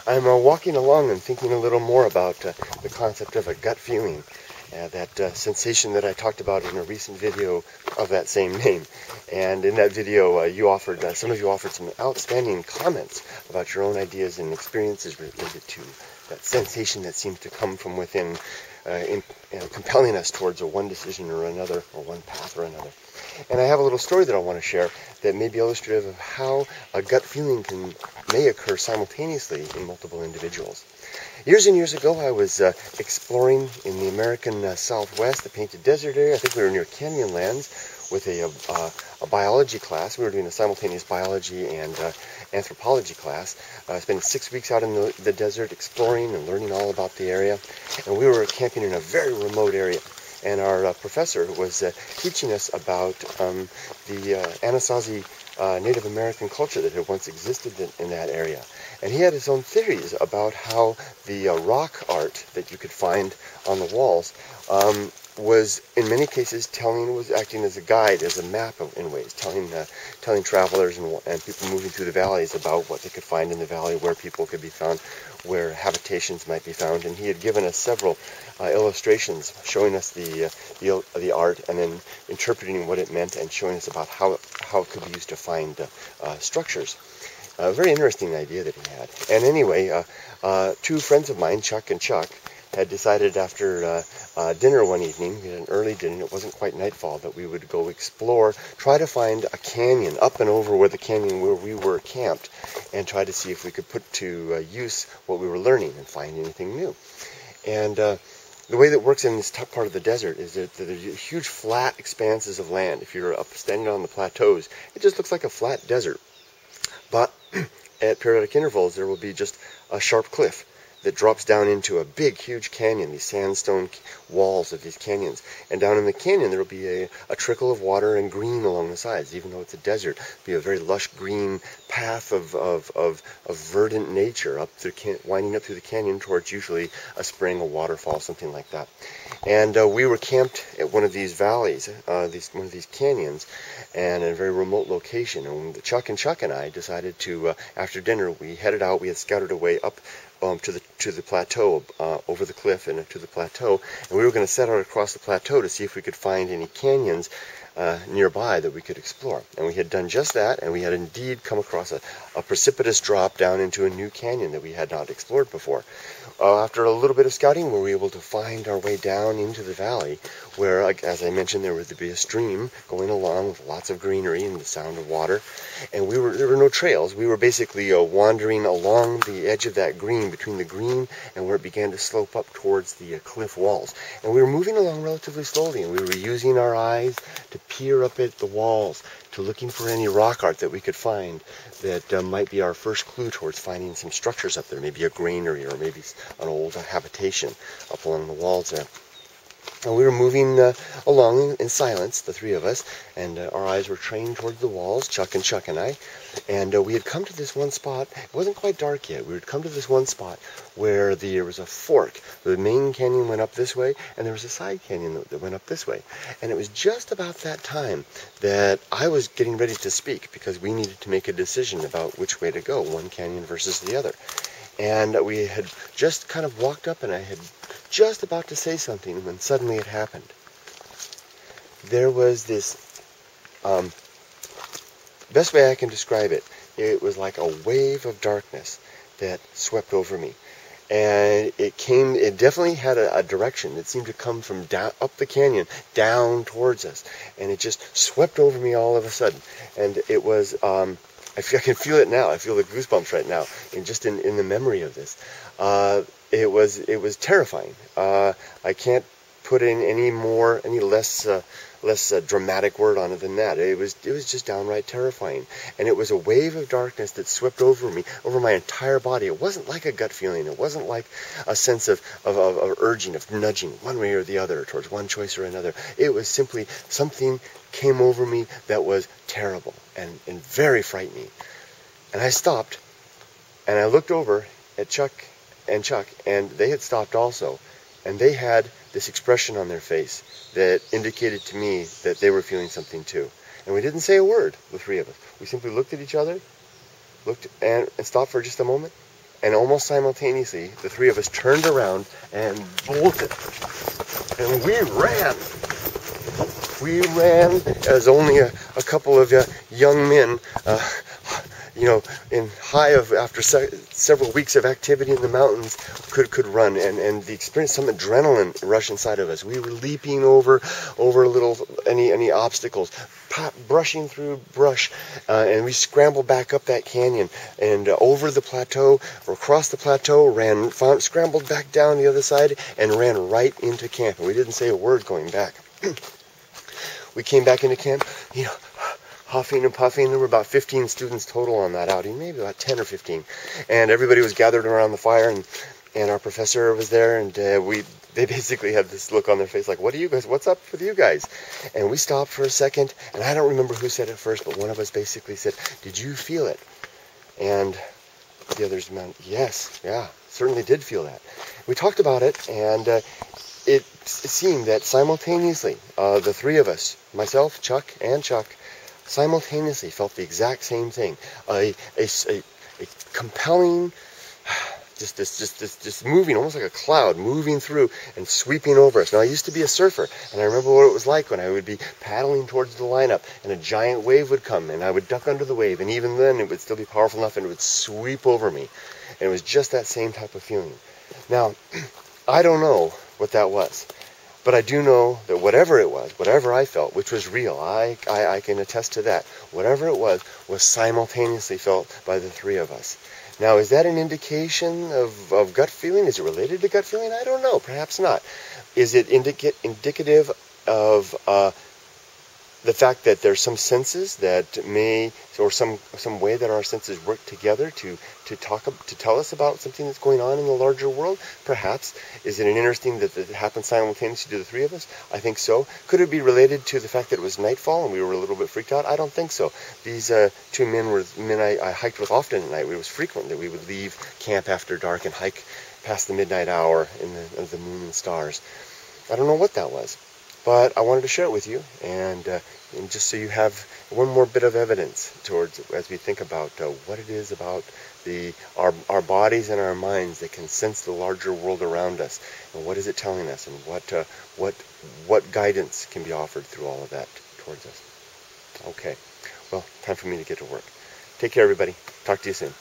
I'm walking along and thinking a little more about the concept of a gut feeling, that sensation that I talked about in a recent video of that same name. And in that video, some of you offered some outstanding comments about your own ideas and experiences related to that sensation that seems to come from within, compelling us towards one decision or another, or one path or another. And I have a little story that I want to share that may be illustrative of how a gut feeling may occur simultaneously in multiple individuals. Years and years ago, I was exploring in the American Southwest, the Painted Desert area. I think we were near Canyonlands with a biology class. We were doing a simultaneous biology and anthropology class, spending 6 weeks out in the desert exploring and learning all about the area. And we were camping in a very remote area. And our professor was teaching us about the Anasazi Native American culture that had once existed in that area. And he had his own theories about how the rock art that you could find on the walls was in many cases was acting as a guide, as a map in ways, telling travelers and people moving through the valleys about what they could find in the valley, where people could be found, where habitations might be found. And he had given us several illustrations showing us the art and then interpreting what it meant and showing us about how it could be used to find structures. A very interesting idea that he had. And anyway, two friends of mine, Chuck and Chuck, had decided after dinner one evening, we had an early dinner, it wasn't quite nightfall, that we would go explore, try to find a canyon up and over where the canyon where we were camped, and try to see if we could put to use what we were learning and find anything new. And the way that works in this top part of the desert is that there's huge flat expanses of land. If you're up standing on the plateaus, it just looks like a flat desert. But at periodic intervals, there will be just a sharp cliff that drops down into a big, huge canyon, these sandstone walls of these canyons. And down in the canyon, there will be a trickle of water and green along the sides. Even though it's a desert, it'll be a very lush green path of verdant nature winding up through the canyon towards usually a spring, a waterfall, something like that. And we were camped at one of these valleys, one of these canyons, and in a very remote location. And Chuck and I decided to, after dinner, we headed out. We had scouted away up to the plateau, over the cliff and to the plateau, and we were going to set out across the plateau to see if we could find any canyons nearby that we could explore. And we had done just that, and we had indeed come across a precipitous drop down into a new canyon that we had not explored before. After a little bit of scouting, we were able to find our way down into the valley, where, as I mentioned, there would be a stream going along with lots of greenery and the sound of water. And there were no trails. We were basically wandering along the edge of that green, between the green and where it began to slope up towards the cliff walls. And we were moving along relatively slowly, and we were using our eyes to peer up at the walls, to looking for any rock art that we could find that might be our first clue towards finding some structures up there, maybe a granary or maybe an old habitation up along the walls there. And we were moving along in silence, the three of us, and our eyes were trained towards the walls, Chuck and I. And we had come to this one spot. It wasn't quite dark yet. We had come to this one spot where there was a fork. The main canyon went up this way, and there was a side canyon that went up this way. And it was just about that time that I was getting ready to speak, because we needed to make a decision about which way to go, one canyon versus the other. And we had just kind of walked up, and I had just about to say something when suddenly it happened. There was this, best way I can describe it, it was like a wave of darkness that swept over me. And it definitely had a direction. It seemed to come from down, up the canyon, down towards us. And it just swept over me all of a sudden. And it was, I can feel it now. I feel the goosebumps right now, just in the memory of this. It was terrifying. I can't put in any less dramatic word on it than that. It was just downright terrifying. And it was a wave of darkness that swept over me, over my entire body. It wasn't like a gut feeling. It wasn't like a sense of urging, of nudging one way or the other towards one choice or another. It was simply something came over me that was terrible and very frightening. And I stopped, and I looked over at Chuck, and they had stopped also. And they had this expression on their face that indicated to me that they were feeling something too. And we didn't say a word, the three of us. We simply looked at each other, looked and stopped for just a moment, And almost simultaneously, the three of us turned around and bolted. And we ran. We ran as only a couple of young men, in after several weeks of activity in the mountains, could run, and the experience, some adrenaline rush inside of us. We were leaping over any obstacles, brushing through brush, and we scrambled back up that canyon and over the plateau, or across the plateau, scrambled back down the other side, and ran right into camp. And we didn't say a word going back. We came back into camp, huffing and puffing. There were about 15 students total on that outing, maybe about 10 or 15. And everybody was gathered around the fire, and our professor was there, and they basically had this look on their face like, what's up with you guys? And we stopped for a second, and I don't remember who said it first, but one of us basically said, "Did you feel it?" And the others went, "Yes, yeah, certainly did feel that." We talked about it, and it seemed that simultaneously, the three of us, myself, Chuck, simultaneously felt the exact same thing. A compelling, just moving, almost like a cloud, moving through and sweeping over us. Now, I used to be a surfer, and I remember what it was like when I would be paddling towards the lineup, and a giant wave would come, and I would duck under the wave, and even then it would still be powerful enough, and it would sweep over me. And it was just that same type of feeling. Now, I don't know what that was, but I do know that whatever it was, whatever I felt, which was real, I can attest to that, whatever it was simultaneously felt by the three of us. Now, is that an indication of gut feeling? Is it related to gut feeling? I don't know. Perhaps not. Is it indicative of the fact that there's some senses that may, or some way that our senses work together to tell us about something that's going on in the larger world? Perhaps. Is it interesting that it happened simultaneously to the three of us? I think so. Could it be related to the fact that it was nightfall and we were a little bit freaked out? I don't think so. These two men were men I hiked with often at night. It was frequent that we would leave camp after dark and hike past the midnight hour of the moon and stars. I don't know what that was, but I wanted to share it with you, and just so you have one more bit of evidence towards, as we think about what it is about our bodies and our minds that can sense the larger world around us, and what is it telling us, and what guidance can be offered through all of that towards us. Okay, well, time for me to get to work. Take care, everybody. Talk to you soon.